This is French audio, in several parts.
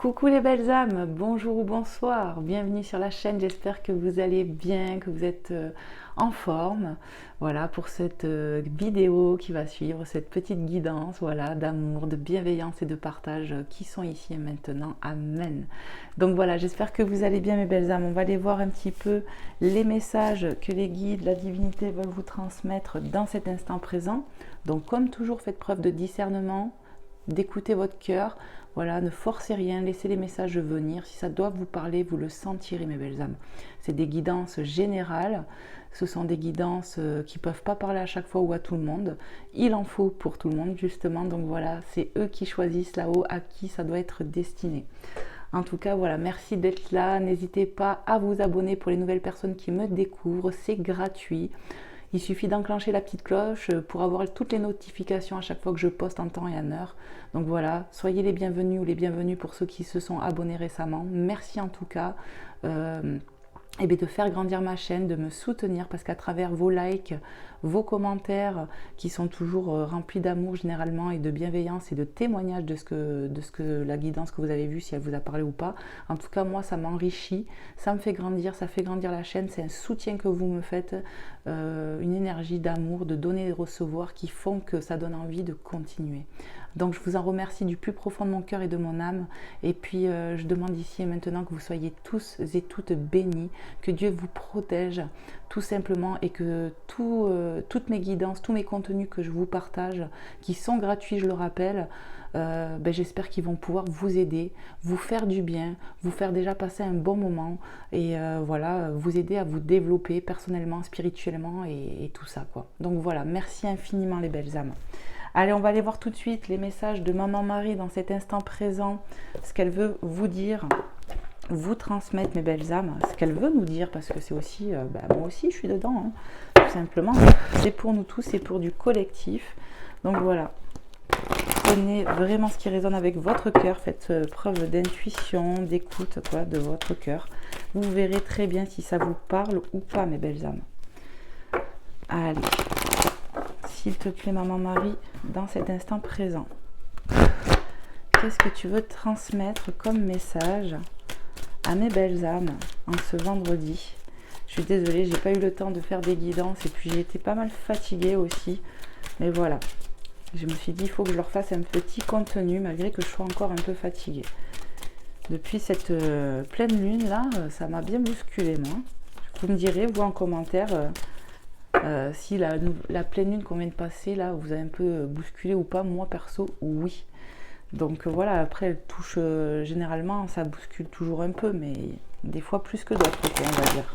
Coucou les belles âmes, bonjour ou bonsoir, bienvenue sur la chaîne, j'espère que vous allez bien, que vous êtes en forme. Voilà pour cette vidéo qui va suivre, cette petite guidance voilà, d'amour, de bienveillance et de partage qui sont ici et maintenant. Amen. Donc voilà, j'espère que vous allez bien mes belles âmes. On va aller voir un petit peu les messages que les guides, la divinité veulent vous transmettre dans cet instant présent. Donc comme toujours, faites preuve de discernement, d'écouter votre cœur. Voilà, ne forcez rien, laissez les messages venir. Si ça doit vous parler, vous le sentirez, mes belles âmes. C'est des guidances générales. Ce sont des guidances qui ne peuvent pas parler à chaque fois ou à tout le monde. Il en faut pour tout le monde, justement. Donc voilà, c'est eux qui choisissent là-haut à qui ça doit être destiné. En tout cas, voilà, merci d'être là. N'hésitez pas à vous abonner pour les nouvelles personnes qui me découvrent. C'est gratuit. Il suffit d'enclencher la petite cloche pour avoir toutes les notifications à chaque fois que je poste en temps et en heure. Donc voilà, soyez les bienvenus ou les bienvenus pour ceux qui se sont abonnés récemment. Merci en tout cas de faire grandir ma chaîne, de me soutenir parce qu'à travers vos likes, vos commentaires qui sont toujours remplis d'amour généralement et de bienveillance et de témoignages de ce que la guidance que vous avez vue, si elle vous a parlé ou pas. En tout cas, moi, ça m'enrichit, ça me fait grandir, ça fait grandir la chaîne. C'est un soutien que vous me faites, une énergie d'amour, de donner et de recevoir qui font que ça donne envie de continuer. Donc je vous en remercie du plus profond de mon cœur et de mon âme. Et puis je demande ici et maintenant que vous soyez tous et toutes bénis, que Dieu vous protège tout simplement et que toutes mes guidances, tous mes contenus que je vous partage, qui sont gratuits, je le rappelle, j'espère qu'ils vont pouvoir vous aider, vous faire du bien, vous faire déjà passer un bon moment et voilà, vous aider à vous développer personnellement, spirituellement et tout ça quoi. Donc voilà, merci infiniment les belles âmes. Allez, on va aller voir tout de suite les messages de Maman Marie dans cet instant présent, ce qu'elle veut vous dire, vous transmettre mes belles âmes, ce qu'elle veut nous dire, parce que c'est aussi, moi aussi je suis dedans, hein, tout simplement, c'est pour nous tous, c'est pour du collectif. Donc voilà, prenez vraiment ce qui résonne avec votre cœur, faites preuve d'intuition, d'écoute quoi, de votre cœur. Vous verrez très bien si ça vous parle ou pas mes belles âmes. Allez. S'il te plaît, Maman Marie, dans cet instant présent, qu'est-ce que tu veux transmettre comme message à mes belles âmes en ce vendredi? Je suis désolée, j'ai pas eu le temps de faire des guidances et puis j'ai été pas mal fatiguée aussi. Mais voilà, je me suis dit, il faut que je leur fasse un petit contenu malgré que je sois encore un peu fatiguée. Depuis cette pleine lune là, ça m'a bien bousculée moi. Vous me direz, vous en commentaire... si la pleine lune qu'on vient de passer là vous avez un peu bousculé ou pas, moi perso oui. Donc voilà, après elle touche généralement, ça bouscule toujours un peu, mais des fois plus que d'autres on va dire.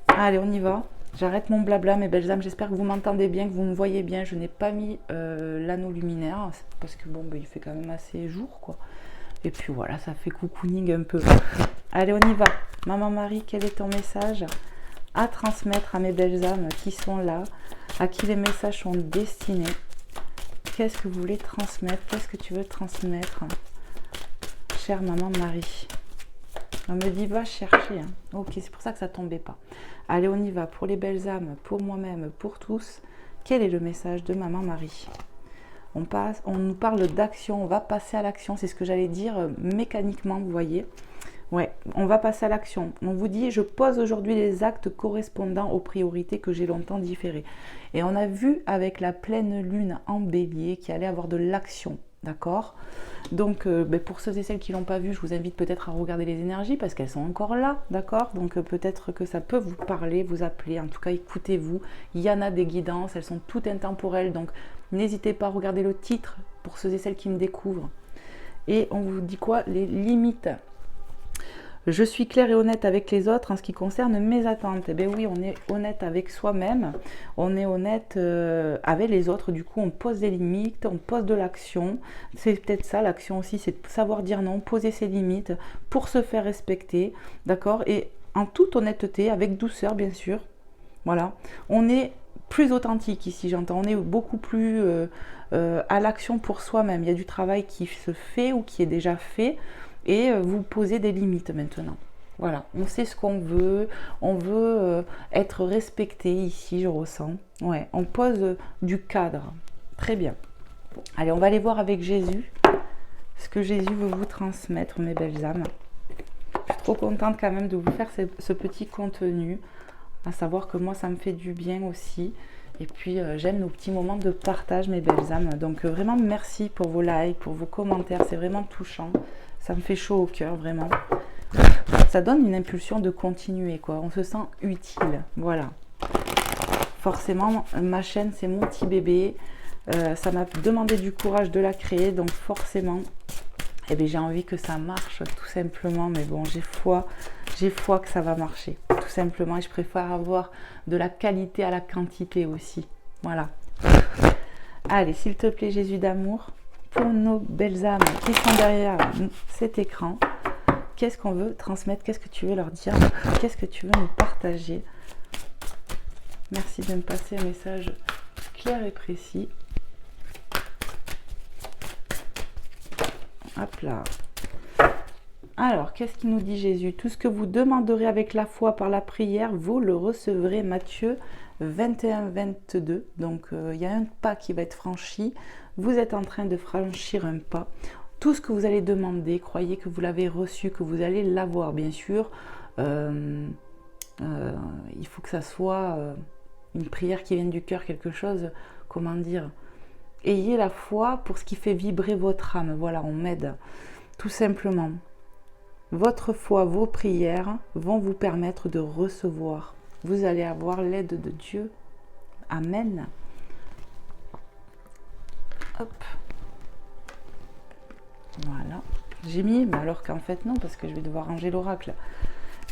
Allez, on y va, j'arrête mon blabla mes belles âmes, j'espère que vous m'entendez bien, que vous me voyez bien. Je n'ai pas mis l'anneau luminaire parce que bon il fait quand même assez jour quoi, et puis voilà, ça fait cocooning un peu. Allez, on y va. Maman Marie, quel est ton message à transmettre à mes belles âmes qui sont là, à qui les messages sont destinés? Qu'est-ce que vous voulez transmettre? Qu'est-ce que tu veux transmettre, chère Maman Marie? On me dit va chercher, hein. Ok, c'est pour ça que ça tombait pas. Allez, on y va. Pour les belles âmes, pour moi-même, pour tous, quel est le message de Maman Marie? On nous parle d'action, on va passer à l'action, c'est ce que j'allais dire mécaniquement, vous voyez. Ouais, on va passer à l'action. On vous dit, je pose aujourd'hui les actes correspondant aux priorités que j'ai longtemps différées. Et on a vu avec la pleine lune en bélier qu'il allait avoir de l'action, d'accord? Donc, pour ceux et celles qui ne l'ont pas vu, je vous invite peut-être à regarder les énergies parce qu'elles sont encore là, d'accord? Donc, peut-être que ça peut vous parler, vous appeler. En tout cas, écoutez-vous. Il y en a des guidances, elles sont toutes intemporelles. Donc, n'hésitez pas à regarder le titre pour ceux et celles qui me découvrent. Et on vous dit quoi? Les limites. Je suis claire et honnête avec les autres en ce qui concerne mes attentes. Eh bien oui, on est honnête avec soi-même, on est honnête avec les autres. Du coup, on pose des limites, on pose de l'action. C'est peut-être ça, l'action aussi, c'est de savoir dire non, poser ses limites pour se faire respecter, d'accord? Et en toute honnêteté, avec douceur, bien sûr. Voilà, on est plus authentique ici, j'entends. On est beaucoup plus à l'action pour soi-même. Il y a du travail qui se fait ou qui est déjà fait. Et vous posez des limites maintenant. Voilà, on sait ce qu'on veut, on veut être respecté ici, je ressens. Ouais, on pose du cadre. Très bien. Allez, on va aller voir avec Jésus ce que Jésus veut vous transmettre, mes belles âmes. Je suis trop contente quand même de vous faire ce petit contenu, à savoir que moi ça me fait du bien aussi. Et puis j'aime nos petits moments de partage, mes belles âmes. Donc vraiment merci pour vos likes, pour vos commentaires, c'est vraiment touchant. Ça me fait chaud au cœur, vraiment. Ça donne une impulsion de continuer, quoi. On se sent utile, voilà. Forcément, ma chaîne, c'est mon petit bébé. Ça m'a demandé du courage de la créer, donc forcément, eh bien, j'ai envie que ça marche, tout simplement. Mais bon, j'ai foi que ça va marcher, tout simplement. Et je préfère avoir de la qualité à la quantité aussi. Voilà. Allez, s'il te plaît, Jésus d'amour, pour nos belles âmes qui sont derrière cet écran, qu'est-ce qu'on veut transmettre? Qu'est-ce que tu veux leur dire? Qu'est-ce que tu veux nous partager? Merci de me passer un message clair et précis. Hop là. Alors, qu'est-ce qu'il nous dit Jésus? Tout ce que vous demanderez avec la foi par la prière, vous le recevrez. Matthieu 21-22. Donc, il y a un pas qui va être franchi. Vous êtes en train de franchir un pas. Tout ce que vous allez demander, croyez que vous l'avez reçu, que vous allez l'avoir. Bien sûr, il faut que ça soit une prière qui vienne du cœur, quelque chose, comment dire, ayez la foi pour ce qui fait vibrer votre âme. Voilà, on m'aide, tout simplement. Votre foi, vos prières vont vous permettre de recevoir. Vous allez avoir l'aide de Dieu. Amen. Hop. Voilà. J'ai mis, mais alors qu'en fait non, parce que je vais devoir ranger l'oracle.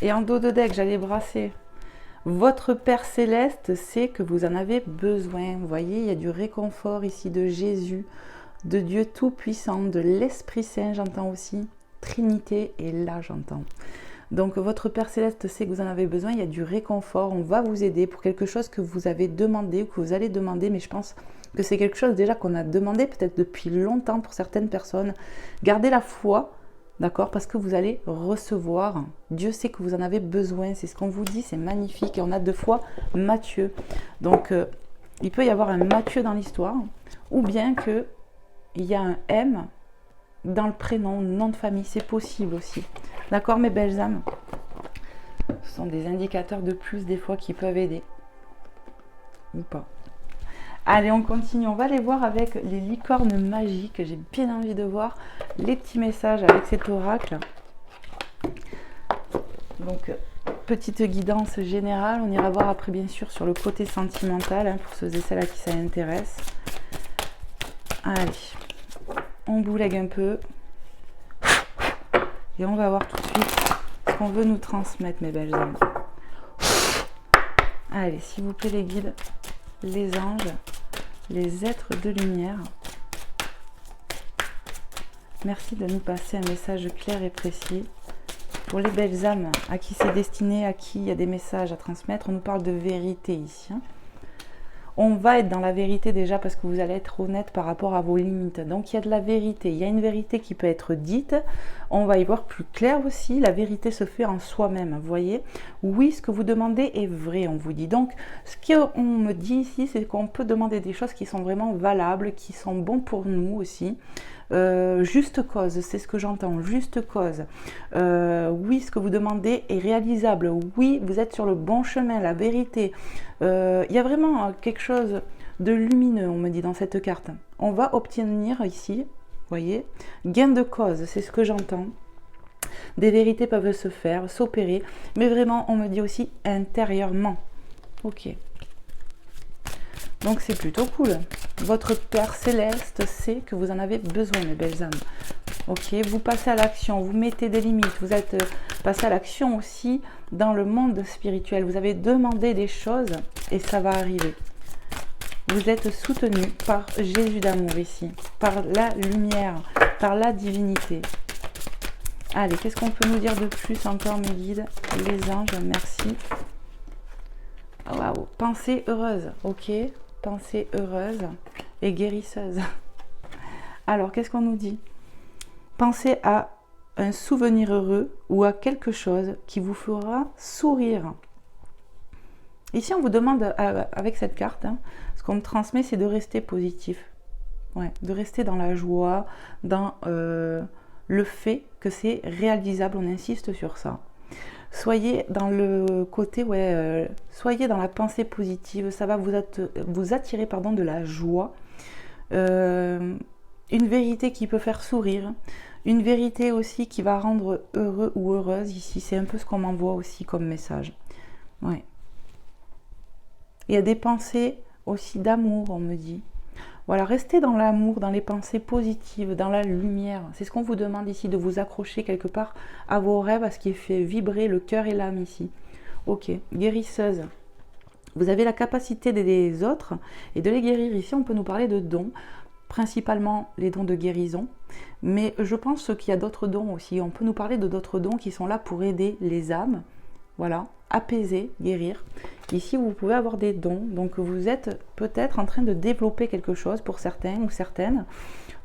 Et en dos de deck, j'allais brasser. Votre Père Céleste sait que vous en avez besoin. Vous voyez, il y a du réconfort ici de Jésus, de Dieu Tout-Puissant, de l'Esprit Saint, j'entends aussi. Trinité, et là j'entends. Donc votre Père Céleste sait que vous en avez besoin, il y a du réconfort, on va vous aider pour quelque chose que vous avez demandé ou que vous allez demander, mais je pense que c'est quelque chose déjà qu'on a demandé peut-être depuis longtemps pour certaines personnes. Gardez la foi, d'accord, parce que vous allez recevoir. Dieu sait que vous en avez besoin, c'est ce qu'on vous dit, c'est magnifique. Et on a deux fois Matthieu. Donc, il peut y avoir un Matthieu dans l'histoire, ou bien qu'il y a un M dans le prénom, nom de famille, c'est possible aussi. D'accord, mes belles âmes? Ce sont des indicateurs de plus, des fois, qui peuvent aider. Ou pas. Allez, on continue. On va aller voir avec les licornes magiques. J'ai bien envie de voir les petits messages avec cet oracle. Donc, petite guidance générale. On ira voir après, bien sûr, sur le côté sentimental, hein, pour ceux et celles à qui ça intéresse. Allez, on boulègue un peu. Et on va voir tout de suite ce qu'on veut nous transmettre, mes belles âmes. Allez, s'il vous plaît, les guides, les anges, les êtres de lumière. Merci de nous passer un message clair et précis. Pour les belles âmes à qui c'est destiné, à qui il y a des messages à transmettre, on nous parle de vérité ici. Hein. On va être dans la vérité déjà parce que vous allez être honnête par rapport à vos limites. Donc il y a de la vérité, il y a une vérité qui peut être dite. On va y voir plus clair aussi, la vérité se fait en soi-même, vous voyez. Oui, ce que vous demandez est vrai, on vous dit. Donc ce qu'on me dit ici, c'est qu'on peut demander des choses qui sont vraiment valables, qui sont bons pour nous aussi. Juste cause, c'est ce que j'entends, juste cause. Oui, ce que vous demandez est réalisable. Oui, vous êtes sur le bon chemin, la vérité. Il y a vraiment quelque chose de lumineux, on me dit dans cette carte. On va obtenir ici, vous voyez, gain de cause, c'est ce que j'entends. Des vérités peuvent se faire, s'opérer, mais vraiment, on me dit aussi intérieurement. Ok. Donc c'est plutôt cool. Votre Père Céleste sait que vous en avez besoin, mes belles âmes. Ok, vous passez à l'action, vous mettez des limites, vous êtes passé à l'action aussi dans le monde spirituel. Vous avez demandé des choses et ça va arriver. Vous êtes soutenu par Jésus d'amour ici, par la lumière, par la divinité. Allez, qu'est-ce qu'on peut nous dire de plus encore, mes guides? Les anges, merci. Waouh, pensée heureuse, ok. Pensée heureuse et guérisseuse. Alors, qu'est-ce qu'on nous dit? Pensez à un souvenir heureux ou à quelque chose qui vous fera sourire. Ici, on vous demande, avec cette carte, hein, ce qu'on me transmet, c'est de rester positif. Ouais, de rester dans la joie, dans le fait que c'est réalisable, on insiste sur ça. Soyez dans le côté, ouais, soyez dans la pensée positive, ça va vous attirer pardon, de la joie. Une vérité qui peut faire sourire, une vérité aussi qui va rendre heureux ou heureuse ici, c'est un peu ce qu'on m'envoie aussi comme message. Ouais. Il y a des pensées aussi d'amour, on me dit. Voilà, restez dans l'amour, dans les pensées positives, dans la lumière. C'est ce qu'on vous demande ici, de vous accrocher quelque part à vos rêves, à ce qui fait vibrer le cœur et l'âme ici. Ok, guérisseuse. Vous avez la capacité d'aider les autres et de les guérir. Ici, on peut nous parler de dons, principalement les dons de guérison. Mais je pense qu'il y a d'autres dons aussi. On peut nous parler de d'autres dons qui sont là pour aider les âmes. Voilà, apaiser, guérir. Ici, vous pouvez avoir des dons. Donc, vous êtes peut-être en train de développer quelque chose pour certains ou certaines.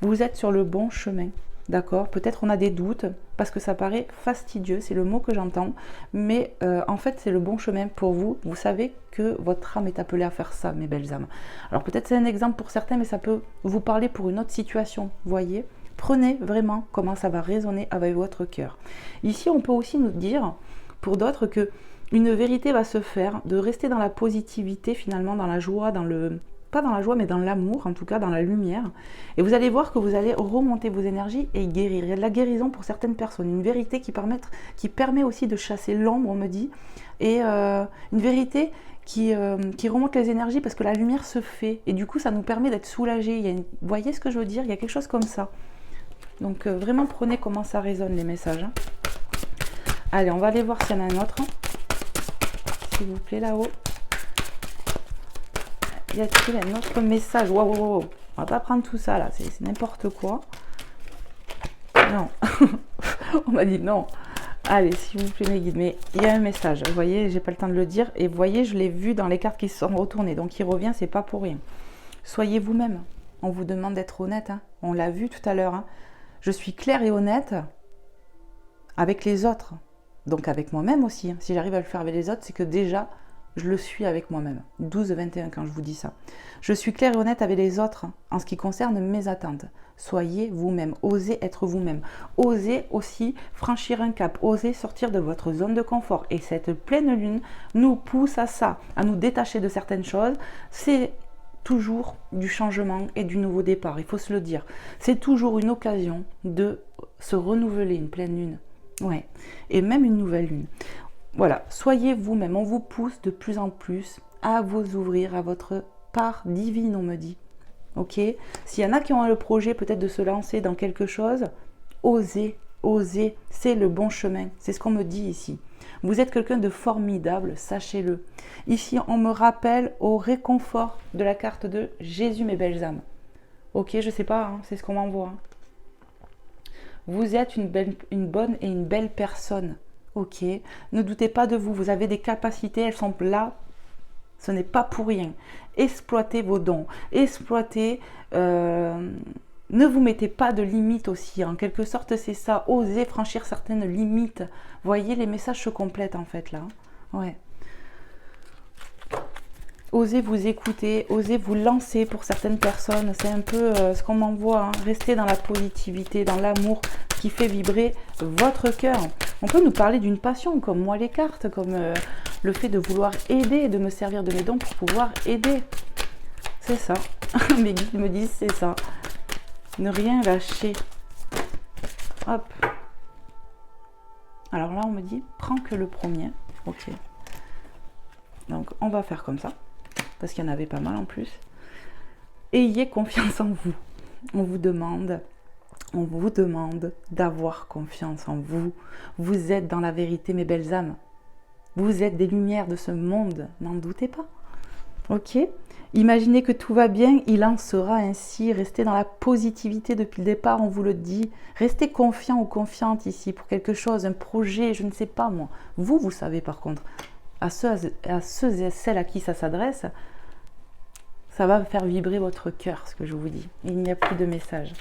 Vous êtes sur le bon chemin. D'accord? Peut-être on a des doutes parce que ça paraît fastidieux, c'est le mot que j'entends. Mais en fait, c'est le bon chemin pour vous. Vous savez que votre âme est appelée à faire ça, mes belles âmes. Alors, peut-être c'est un exemple pour certains, mais ça peut vous parler pour une autre situation. Voyez? Prenez vraiment comment ça va résonner avec votre cœur. Ici, on peut aussi nous dire, pour d'autres, que une vérité va se faire, de rester dans la positivité finalement, dans la joie, pas dans la joie mais dans l'amour, en tout cas dans la lumière. Et vous allez voir que vous allez remonter vos énergies et guérir. Il y a de la guérison pour certaines personnes, une vérité qui permet aussi de chasser l'ombre, on me dit, et une vérité qui remonte les énergies parce que la lumière se fait et du coup ça nous permet d'être soulagés. Vous voyez ce que je veux dire? Il y a quelque chose comme ça. Donc vraiment prenez comment ça résonne les messages. Hein. Allez, on va aller voir s'il y en a un autre. S'il vous plaît, là-haut. Y a-t-il un autre message? Waouh, on va pas prendre tout ça là, c'est n'importe quoi. Non. On m'a dit non. Allez, s'il vous plaît, mes guides. Mais il y a un message. Vous voyez, j'ai pas le temps de le dire. Et vous voyez, je l'ai vu dans les cartes qui se sont retournées. Donc, il revient, c'est pas pour rien. Soyez vous-même. On vous demande d'être honnête. Hein. On l'a vu tout à l'heure. Hein. Je suis claire et honnête avec les autres. Donc avec moi-même aussi. Hein. Si j'arrive à le faire avec les autres, c'est que déjà, je le suis avec moi-même. 12-21 quand je vous dis ça. Je suis claire et honnête avec les autres en ce qui concerne mes attentes. Soyez vous-même. Osez être vous-même. Osez aussi franchir un cap. Osez sortir de votre zone de confort. Et cette pleine lune nous pousse à ça, à nous détacher de certaines choses. C'est toujours du changement et du nouveau départ. Il faut se le dire. C'est toujours une occasion de se renouveler, une pleine lune. Ouais, et même une nouvelle lune. Voilà, soyez vous-même, on vous pousse de plus en plus à vous ouvrir à votre part divine, on me dit. Ok? S'il y en a qui ont le projet peut-être de se lancer dans quelque chose, osez, osez, c'est le bon chemin. C'est ce qu'on me dit ici. Vous êtes quelqu'un de formidable, sachez-le. Ici, on me rappelle au réconfort de la carte de Jésus, mes belles âmes. Ok, je sais pas, hein, c'est ce qu'on m'envoie. Hein. Vous êtes une bonne et une belle personne. Ok, ne doutez pas de vous. Vous avez des capacités, elles sont là. Ce n'est pas pour rien. Exploitez vos dons. Exploitez. Ne vous mettez pas de limites aussi. En quelque sorte, c'est ça. Osez franchir certaines limites. Voyez, les messages se complètent en fait là. Ouais. Osez vous écouter, osez vous lancer pour certaines personnes. C'est un peu ce qu'on m'envoie. Hein. Restez dans la positivité, dans l'amour qui fait vibrer votre cœur. On peut nous parler d'une passion, comme moi les cartes, comme le fait de vouloir aider, de me servir de mes dons pour pouvoir aider. C'est ça. Mes guides me disent c'est ça. Ne rien lâcher. Hop. Alors là, on me dit, prends que le premier. Ok. Donc, on va faire comme ça. Parce qu'il y en avait pas mal en plus. Ayez confiance en vous. On vous demande d'avoir confiance en vous. Vous êtes dans la vérité, mes belles âmes. Vous êtes des lumières de ce monde, n'en doutez pas. Ok? Imaginez que tout va bien, il en sera ainsi. Restez dans la positivité depuis le départ, on vous le dit. Restez confiant ou confiante ici pour quelque chose, un projet, je ne sais pas moi. Vous savez par contre. À ceux et celles à qui ça s'adresse, ça va faire vibrer votre cœur, ce que je vous dis. Il n'y a plus de message.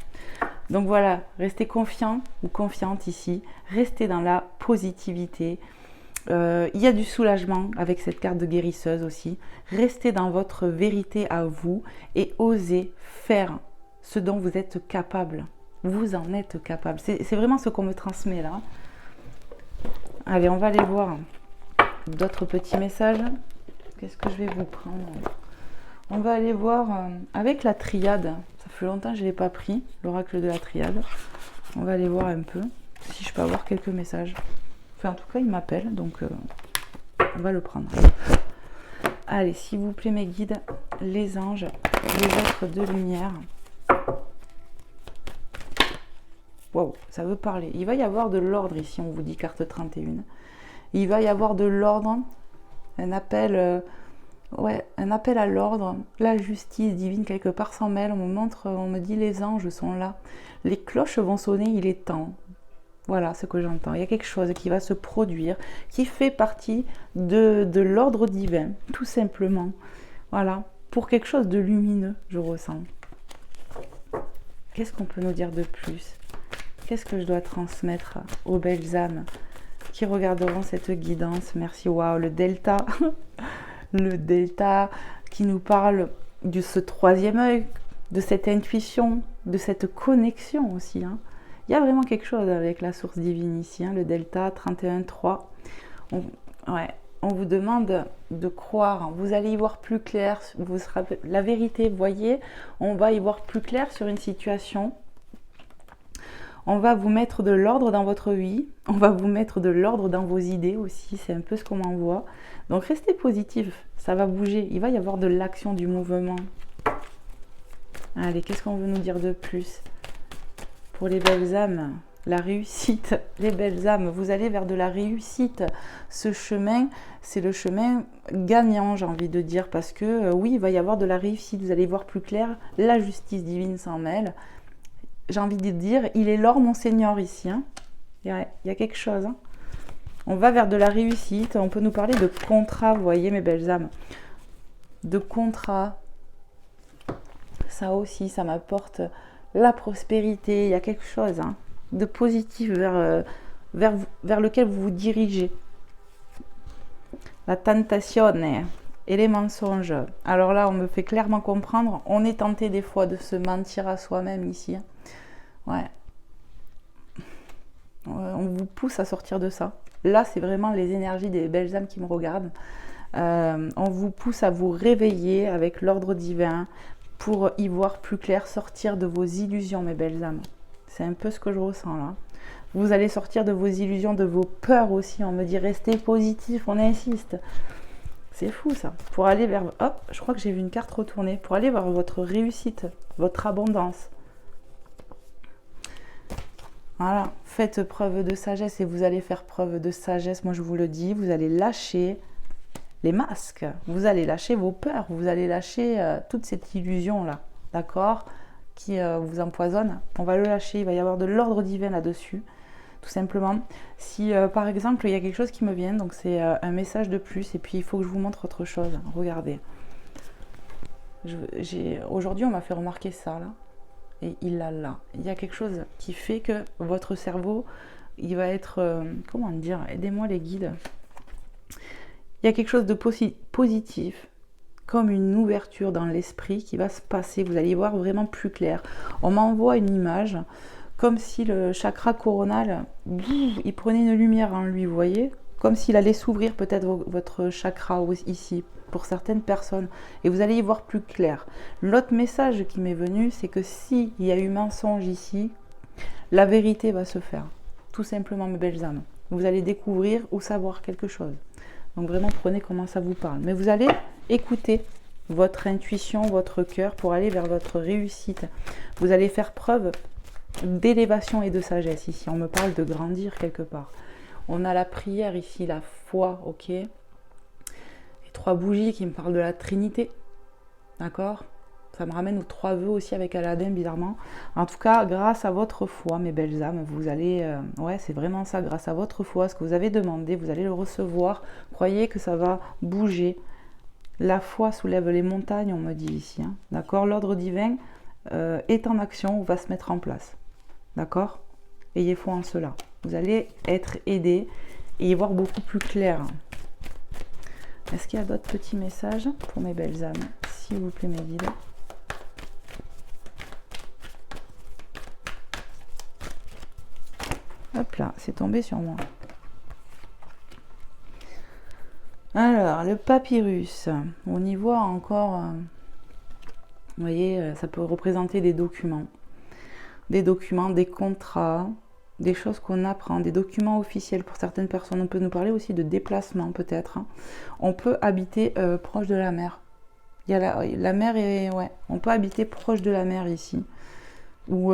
Donc voilà, restez confiant ou confiante ici. Restez dans la positivité. Il y a du soulagement avec cette carte de guérisseuse aussi. Restez dans votre vérité à vous et osez faire ce dont vous êtes capable. Vous en êtes capable. C'est vraiment ce qu'on me transmet là. Allez, on va aller voir d'autres petits messages. Qu'est-ce que je vais vous prendre? On va aller voir avec la triade. Ça fait longtemps que je ne l'ai pas pris, l'oracle de la triade. On va aller voir un peu si je peux avoir quelques messages. Enfin, en tout cas, il m'appelle, donc on va le prendre. Allez, s'il vous plaît, mes guides, les anges, les êtres de lumière. Wow, ça veut parler. Il va y avoir de l'ordre ici, on vous dit carte 31. Il va y avoir de l'ordre, un appel, un appel à l'ordre, la justice divine quelque part s'en mêle. On me dit les anges sont là. Les cloches vont sonner, il est temps. Voilà ce que j'entends. Il y a quelque chose qui va se produire, qui fait partie de l'ordre divin, tout simplement. Voilà, pour quelque chose de lumineux, je ressens. Qu'est-ce qu'on peut nous dire de plus? Qu'est-ce que je dois transmettre aux belles âmes qui regarderont cette guidance? Merci, waouh, le delta. Le delta qui nous parle de ce troisième œil, de cette intuition, de cette connexion aussi. Hein. Il y a vraiment quelque chose avec la source divine ici, hein, le delta 31.3. On vous demande de croire, vous allez y voir plus clair, la vérité, vous voyez, on va y voir plus clair sur une situation. On va vous mettre de l'ordre dans votre vie, on va vous mettre de l'ordre dans vos idées aussi, c'est un peu ce qu'on m'envoie. Donc restez positif, ça va bouger, il va y avoir de l'action, du mouvement. Allez, qu'est-ce qu'on veut nous dire de plus? Pour les belles âmes, la réussite, les belles âmes, vous allez vers de la réussite. Ce chemin, c'est le chemin gagnant, j'ai envie de dire, parce que oui, il va y avoir de la réussite, vous allez voir plus clair, la justice divine s'en mêle. J'ai envie de dire, il est l'or, mon Seigneur, ici. Hein. Il y a quelque chose. Hein. On va vers de la réussite. On peut nous parler de contrat, vous voyez, mes belles âmes. De contrat. Ça aussi, ça m'apporte la prospérité. Il y a quelque chose de positif vers lequel vous vous dirigez. La tentation et les mensonges. Alors là, on me fait clairement comprendre. On est tenté des fois de se mentir à soi-même ici. Hein. Ouais. On vous pousse à sortir de ça. Là, c'est vraiment les énergies des belles âmes qui me regardent. On vous pousse à vous réveiller avec l'ordre divin pour y voir plus clair, sortir de vos illusions, mes belles âmes. C'est un peu ce que je ressens là. Vous allez sortir de vos illusions, de vos peurs aussi. On me dit restez positif, on insiste. C'est fou ça. Pour aller vers... Hop, je crois que j'ai vu une carte retourner. Pour aller vers votre réussite, votre abondance. Voilà, faites preuve de sagesse et vous allez faire preuve de sagesse, moi je vous le dis, vous allez lâcher les masques, vous allez lâcher vos peurs, vous allez lâcher toute cette illusion-là, d'accord, qui vous empoisonne. On va le lâcher, il va y avoir de l'ordre divin là-dessus, tout simplement. Si par exemple il y a quelque chose qui me vient, donc c'est un message de plus, et puis il faut que je vous montre autre chose, regardez. Aujourd'hui on m'a fait remarquer ça, là. Et il a là. Il y a quelque chose qui fait que votre cerveau, il va être... comment dire? Aidez-moi les guides. Il y a quelque chose de positif, comme une ouverture dans l'esprit qui va se passer. Vous allez y voir vraiment plus clair. On m'envoie une image, comme si le chakra coronal, il prenait une lumière en lui, vous voyez? Comme s'il allait s'ouvrir peut-être votre chakra ici, pour certaines personnes, et vous allez y voir plus clair. L'autre message qui m'est venu, c'est que s'il y a eu mensonge ici, la vérité va se faire. Tout simplement, mes belles âmes. Vous allez découvrir ou savoir quelque chose. Donc vraiment, prenez comment ça vous parle. Mais vous allez écouter votre intuition, votre cœur, pour aller vers votre réussite. Vous allez faire preuve d'élévation et de sagesse ici. On me parle de grandir quelque part. On a la prière ici, la foi, ok? 3 bougies qui me parlent de la Trinité, d'accord? Ça me ramène aux 3 vœux aussi avec Aladdin, bizarrement. En tout cas, grâce à votre foi, mes belles âmes, vous allez... ouais, c'est vraiment ça, grâce à votre foi, ce que vous avez demandé, vous allez le recevoir. Croyez que ça va bouger. La foi soulève les montagnes, on me dit ici, hein, d'accord? L'ordre divin est en action, va se mettre en place, d'accord? Ayez foi en cela. Vous allez être aidé et y voir beaucoup plus clair. Est-ce qu'il y a d'autres petits messages pour mes belles âmes? S'il vous plaît, mes guides. Hop là, c'est tombé sur moi. Alors, le papyrus, on y voit encore, vous voyez, ça peut représenter des documents, des contrats, des choses qu'on apprend, des documents officiels pour certaines personnes. On peut nous parler aussi de déplacement peut-être. Hein. On peut habiter proche de la mer. Il y a la mer et ouais, on peut habiter proche de la mer ici ou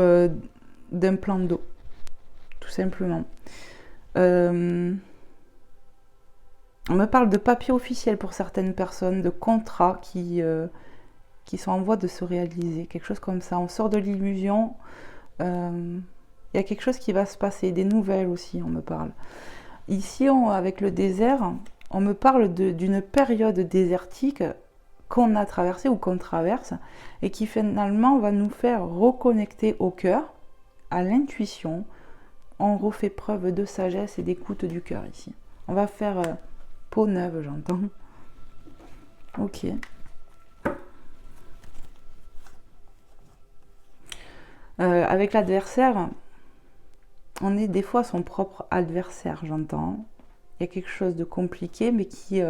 d'un plan d'eau, tout simplement. On me parle de papier officiel pour certaines personnes, de contrats qui sont en voie de se réaliser, quelque chose comme ça. On sort de l'illusion. Il y a quelque chose qui va se passer, des nouvelles aussi, on me parle. Ici, avec le désert, on me parle d'une période désertique qu'on a traversée ou qu'on traverse et qui finalement va nous faire reconnecter au cœur, à l'intuition. On refait preuve de sagesse et d'écoute du cœur ici. On va faire peau neuve, j'entends. Ok. Avec l'adversaire, on est des fois son propre adversaire, j'entends. Il y a quelque chose de compliqué, mais qui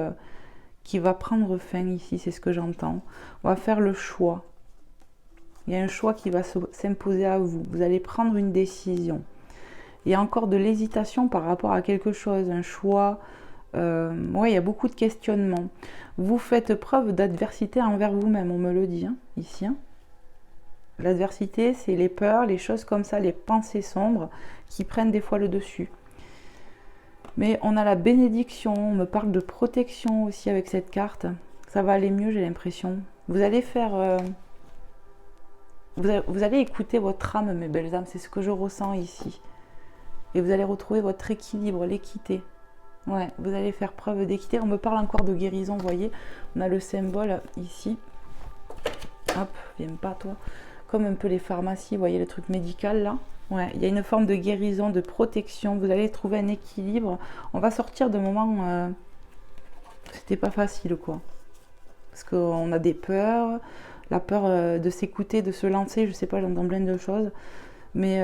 va prendre fin ici, c'est ce que j'entends. On va faire le choix. Il y a un choix qui va s'imposer à vous. Vous allez prendre une décision. Il y a encore de l'hésitation par rapport à quelque chose, un choix. Ouais, il y a beaucoup de questionnements. Vous faites preuve d'adversité envers vous-même, on me le dit, hein, ici. Hein. L'adversité, c'est les peurs, les choses comme ça, les pensées sombres qui prennent des fois le dessus. Mais on a la bénédiction, on me parle de protection aussi avec cette carte. Ça va aller mieux, j'ai l'impression. Vous allez faire... vous allez écouter votre âme, mes belles âmes, c'est ce que je ressens ici. Et vous allez retrouver votre équilibre, l'équité. Ouais, vous allez faire preuve d'équité. On me parle encore de guérison, vous voyez. On a le symbole ici. Hop, viens pas toi. Comme un peu les pharmacies, vous voyez le truc médical là. Ouais, il y a une forme de guérison, de protection. Vous allez trouver un équilibre. On va sortir de moments... c'était pas facile quoi. Parce qu'on a des peurs. La peur de s'écouter, de se lancer. Je sais pas, j'entends plein de choses. Mais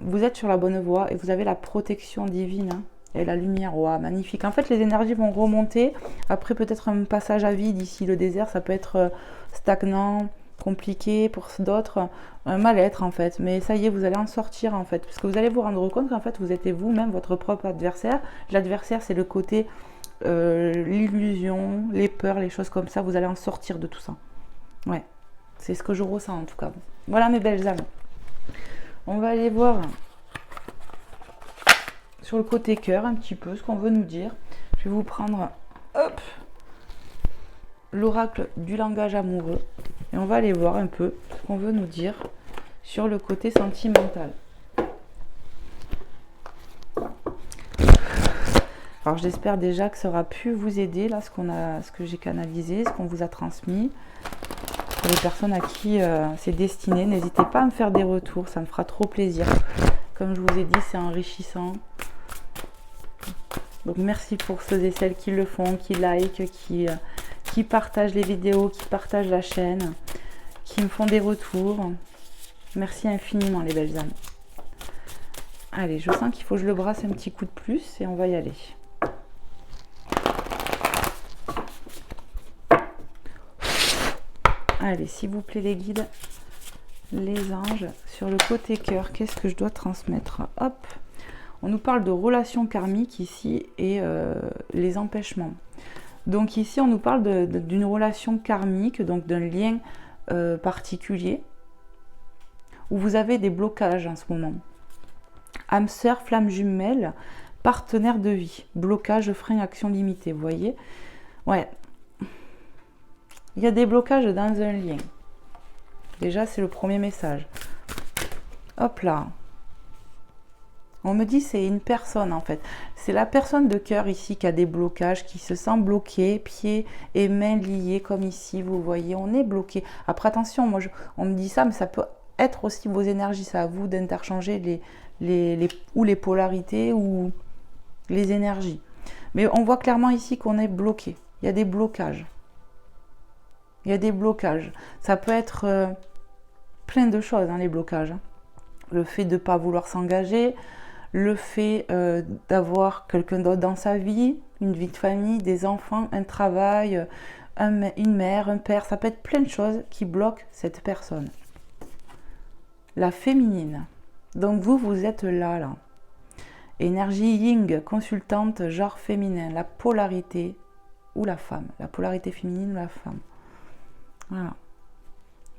vous êtes sur la bonne voie et vous avez la protection divine. Hein. Et la lumière, wow, magnifique. En fait, les énergies vont remonter. Après, peut-être un passage à vide ici, le désert, ça peut être stagnant, compliqué pour d'autres, un mal-être en fait. Mais ça y est, vous allez en sortir en fait. Parce que vous allez vous rendre compte qu'en fait, vous êtes vous-même votre propre adversaire. L'adversaire, c'est le côté, l'illusion, les peurs, les choses comme ça. Vous allez en sortir de tout ça. Ouais, c'est ce que je ressens en tout cas. Voilà mes belles âmes. On va aller voir... sur le côté cœur un petit peu ce qu'on veut nous dire. Je vais vous prendre hop, l'oracle du langage amoureux et on va aller voir un peu ce qu'on veut nous dire sur le côté sentimental. Alors j'espère déjà que ça aura pu vous aider là, ce que j'ai canalisé, ce qu'on vous a transmis. Pour les personnes à qui c'est destiné, n'hésitez pas à me faire des retours, ça me fera trop plaisir. Comme je vous ai dit, c'est enrichissant. Donc merci pour ceux et celles qui le font, qui like, qui partagent les vidéos, qui partagent la chaîne, qui me font des retours. Merci infiniment les belles âmes. Allez, je sens qu'il faut que je le brasse un petit coup de plus et on va y aller. Allez, s'il vous plaît les guides, les anges, sur le côté cœur, qu'est-ce que je dois transmettre? Hop. On nous parle de relations karmiques ici et les empêchements. Donc ici, on nous parle d'une relation karmique, donc d'un lien particulier, où vous avez des blocages en ce moment. Âme sœur, flamme jumelle, partenaire de vie, blocage, frein, action limitée, vous voyez? Ouais. Il y a des blocages dans un lien. Déjà, c'est le premier message. Hop là. On me dit c'est une personne en fait. C'est la personne de cœur ici qui a des blocages, qui se sent bloquée, pieds et mains liés comme ici, vous voyez, on est bloqué. Après attention, moi on me dit ça, mais ça peut être aussi vos énergies, c'est à vous d'interchanger les polarités ou les énergies. Mais on voit clairement ici qu'on est bloqué, il y a des blocages. Il y a des blocages. Ça peut être plein de choses, hein, les blocages. Le fait de ne pas vouloir s'engager, le fait d'avoir quelqu'un d'autre dans sa vie, une vie de famille, des enfants, un travail, une mère, un père, ça peut être plein de choses qui bloquent cette personne. La féminine. Donc vous êtes là. Énergie Yin, consultante, genre féminin, la polarité ou la femme, la polarité féminine ou la femme. Voilà.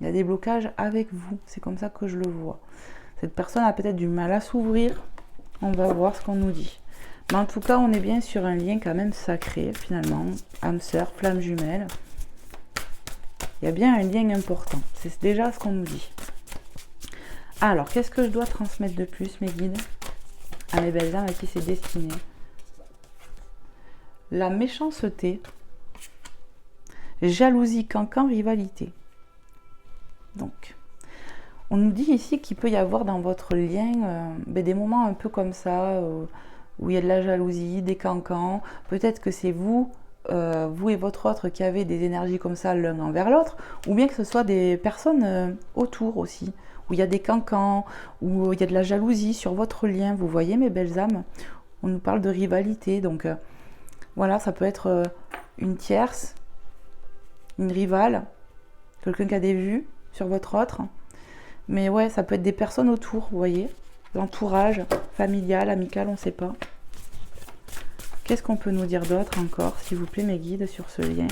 Il y a des blocages avec vous, c'est comme ça que je le vois. Cette personne a peut-être du mal à s'ouvrir, on va voir ce qu'on nous dit. Mais en tout cas, on est bien sur un lien quand même sacré, finalement. Âme sœur, flamme jumelle. Il y a bien un lien important, c'est déjà ce qu'on nous dit. Alors, qu'est-ce que je dois transmettre de plus, mes guides, à mes belles âmes à qui c'est destiné? La méchanceté, jalousie, cancan, rivalité. Donc, on nous dit ici qu'il peut y avoir dans votre lien des moments un peu comme ça, où il y a de la jalousie, des cancans. Peut-être que c'est vous et votre autre qui avez des énergies comme ça l'un envers l'autre, ou bien que ce soit des personnes autour aussi, où il y a des cancans, où il y a de la jalousie sur votre lien. Vous voyez, mes belles âmes, on nous parle de rivalité. Donc, voilà, ça peut être une tierce, une rivale, quelqu'un qui a des vues sur votre autre. Mais ouais, ça peut être des personnes autour, vous voyez. L'entourage, familial, amical, on ne sait pas. Qu'est-ce qu'on peut nous dire d'autre encore, s'il vous plaît, mes guides, sur ce lien,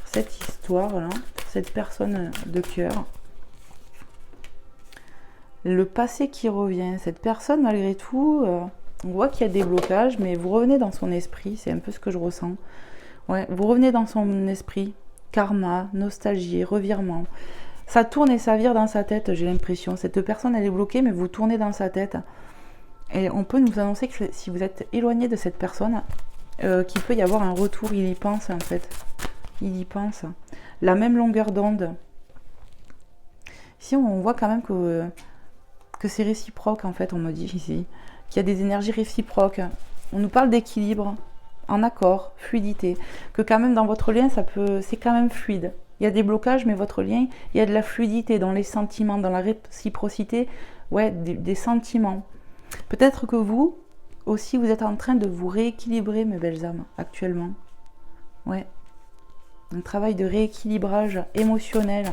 cette histoire-là, cette personne de cœur. Le passé qui revient. Cette personne, malgré tout, on voit qu'il y a des blocages, mais vous revenez dans son esprit, c'est un peu ce que je ressens. Ouais, vous revenez dans son esprit. Karma, nostalgie, revirement. Ça tourne et ça vire dans sa tête, j'ai l'impression. Cette personne, elle est bloquée, mais vous tournez dans sa tête. Et on peut nous annoncer que si vous êtes éloigné de cette personne, qu'il peut y avoir un retour. Il y pense, en fait. Il y pense. La même longueur d'onde. Ici, on voit quand même que c'est réciproque, en fait, on me dit ici. Qu'il y a des énergies réciproques. On nous parle d'équilibre, en accord, fluidité. Que quand même, dans votre lien, c'est quand même fluide. Il y a des blocages, mais votre lien, il y a de la fluidité dans les sentiments, dans la réciprocité, ouais, des sentiments. Peut-être que vous aussi, vous êtes en train de vous rééquilibrer, mes belles âmes, actuellement. Ouais. Un travail de rééquilibrage émotionnel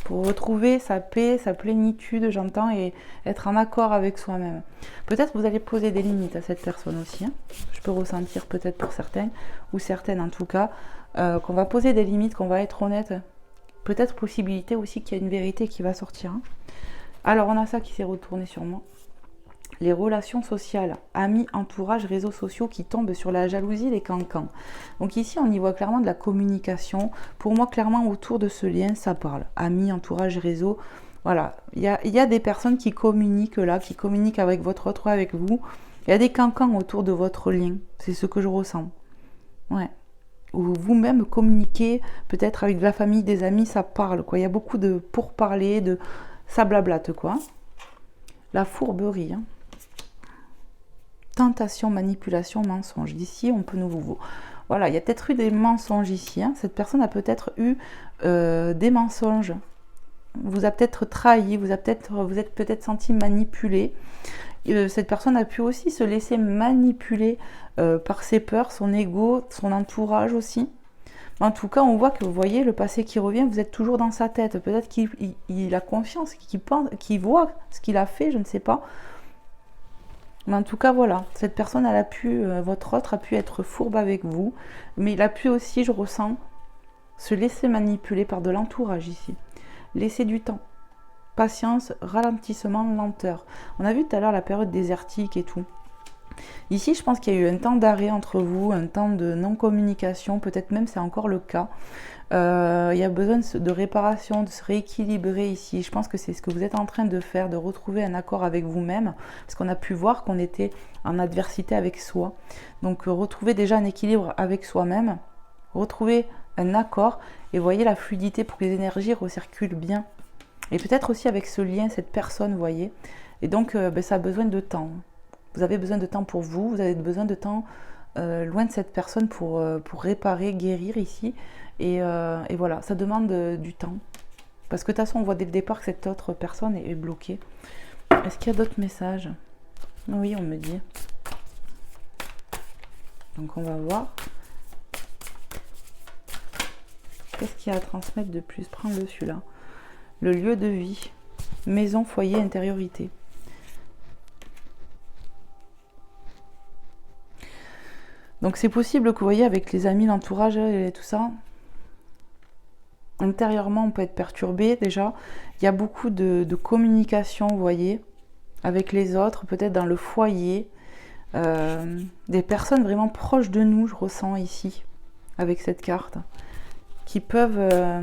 pour retrouver sa paix, sa plénitude, j'entends, et être en accord avec soi-même. Peut-être vous allez poser des limites à cette personne aussi. Hein. Je peux ressentir peut-être pour certains, ou certaines en tout cas, qu'on va poser des limites, qu'on va être honnête. Peut-être possibilité aussi qu'il y a une vérité qui va sortir. Hein. Alors on a ça qui s'est retourné sur moi. Les relations sociales, amis, entourage, réseaux sociaux qui tombent sur la jalousie, les cancans. Donc ici, on y voit clairement de la communication. Pour moi, clairement, autour de ce lien, ça parle. Amis, entourage, réseau. Voilà, il y a des personnes qui communiquent là, qui communiquent avec votre autre, avec vous. Il y a des cancans autour de votre lien. C'est ce que je ressens. Ouais. Ou vous-même communiquez, peut-être avec de la famille, des amis, ça parle, quoi. Il y a beaucoup de pourparlers, ça blablate, quoi. La fourberie, hein. Tentation, manipulation, mensonge. D'ici, on peut nous... Voilà, il y a peut-être eu des mensonges ici. Hein. Cette personne a peut-être eu des mensonges. Vous a peut-être trahi, vous êtes peut-être senti manipulé. Cette personne a pu aussi se laisser manipuler par ses peurs, son ego, son entourage aussi. En tout cas, on voit que, vous voyez, le passé qui revient, vous êtes toujours dans sa tête. Peut-être qu'il a confiance, qu'il pense, qu'il voit ce qu'il a fait, je ne sais pas. Mais en tout cas, voilà, cette personne, elle a pu, votre autre a pu être fourbe avec vous, mais il a pu aussi, je ressens, se laisser manipuler par de l'entourage ici. Laisser du temps. Patience, ralentissement, lenteur. On a vu tout à l'heure la période désertique et tout. Ici, je pense qu'il y a eu un temps d'arrêt entre vous, un temps de non-communication, peut-être même c'est encore le cas. Il y a besoin de réparation, de se rééquilibrer ici. Je pense que c'est ce que vous êtes en train de faire, de retrouver un accord avec vous-même, parce qu'on a pu voir qu'on était en adversité avec soi. Donc retrouver déjà un équilibre avec soi-même, retrouver un accord, et voyez la fluidité pour que les énergies recirculent bien. Et peut-être aussi avec ce lien, cette personne, vous voyez. Et donc ça a besoin de temps. Vous avez besoin de temps pour vous, vous avez besoin de temps loin de cette personne pour réparer, guérir ici. Et voilà, ça demande du temps. Parce que de toute façon, on voit dès le départ que cette autre personne est bloquée. Est-ce qu'il y a d'autres messages? Oui, on me dit. Donc on va voir. Qu'est-ce qu'il y a à transmettre de plus? Prends-le celui-là. Le lieu de vie. Maison, foyer, intériorité. Donc c'est possible que vous voyez avec les amis, l'entourage et tout ça. Intérieurement, on peut être perturbé déjà. Il y a beaucoup de communication, vous voyez, avec les autres, peut-être dans le foyer. Des personnes vraiment proches de nous, je ressens ici, avec cette carte, qui peuvent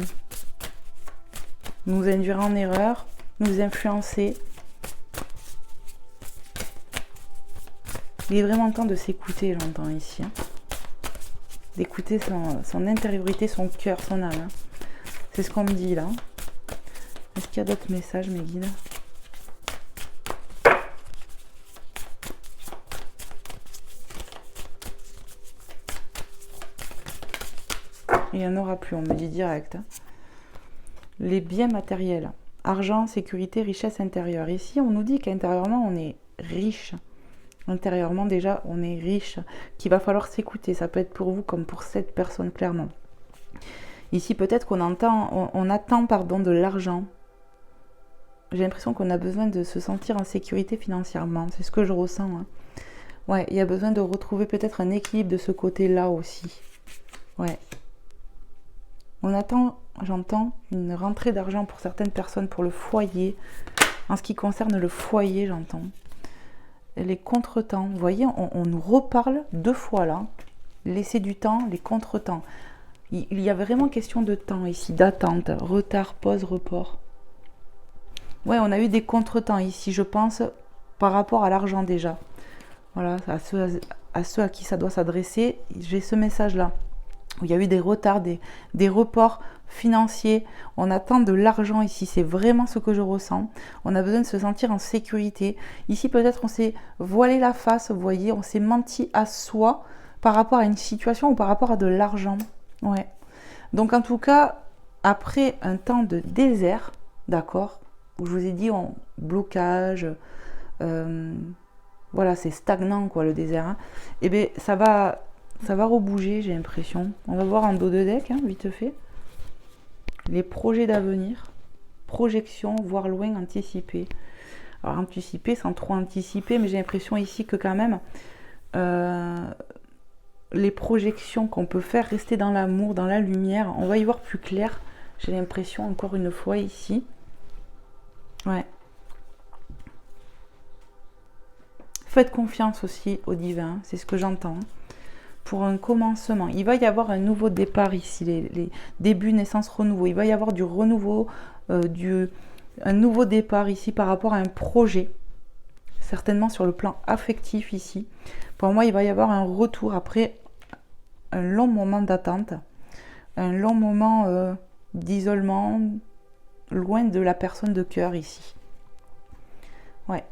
nous induire en erreur, nous influencer. Il est vraiment temps de s'écouter, j'entends ici. Hein. D'écouter son intériorité, son cœur, son âme. Hein. C'est ce qu'on me dit là. Est-ce qu'il y a d'autres messages, mes guides? Il n'y en aura plus, on me dit direct. Hein. Les biens matériels. Argent, sécurité, richesse intérieure. Ici, on nous dit qu'intérieurement, on est riche. Intérieurement, déjà, on est riche. Qu'il va falloir s'écouter. Ça peut être pour vous comme pour cette personne, clairement. Ici, peut-être qu'on attend de l'argent. J'ai l'impression qu'on a besoin de se sentir en sécurité financièrement. C'est ce que je ressens. Hein. Ouais, il y a besoin de retrouver peut-être un équilibre de ce côté-là aussi. Ouais. On attend, j'entends, une rentrée d'argent pour certaines personnes, pour le foyer. En ce qui concerne le foyer, j'entends. Les contretemps, vous voyez, on nous reparle 2 fois là. Laisser du temps, les contretemps. Il y a vraiment question de temps ici, d'attente, retard, pause, report. Ouais, on a eu des contretemps ici, je pense, par rapport à l'argent déjà. Voilà, à ceux à qui ça doit s'adresser, j'ai ce message-là. Il y a eu des retards, des reports financiers. On attend de l'argent ici, c'est vraiment ce que je ressens. On a besoin de se sentir en sécurité. Ici, peut-être on s'est voilé la face, vous voyez, on s'est menti à soi par rapport à une situation ou par rapport à de l'argent. Ouais. Donc en tout cas, après un temps de désert, d'accord, où je vous ai dit en blocage, voilà, c'est stagnant quoi le désert, hein, et bien ça va rebouger, j'ai l'impression. On va voir en dos de deck, hein, vite fait. Les projets d'avenir, projection, voir loin, anticiper. Alors anticiper sans trop anticiper, mais j'ai l'impression ici que quand même les projections qu'on peut faire, rester dans l'amour, dans la lumière, on va y voir plus clair, j'ai l'impression, encore une fois ici. Ouais. Faites confiance aussi au divin, c'est ce que j'entends. Pour un commencement, il va y avoir un nouveau départ ici, les débuts, naissance, renouveau. Il va y avoir du renouveau, un nouveau départ ici par rapport à un projet, certainement sur le plan affectif ici. Pour moi, il va y avoir un retour après un long moment d'attente, un long moment d'isolement, loin de la personne de cœur ici. Ouais.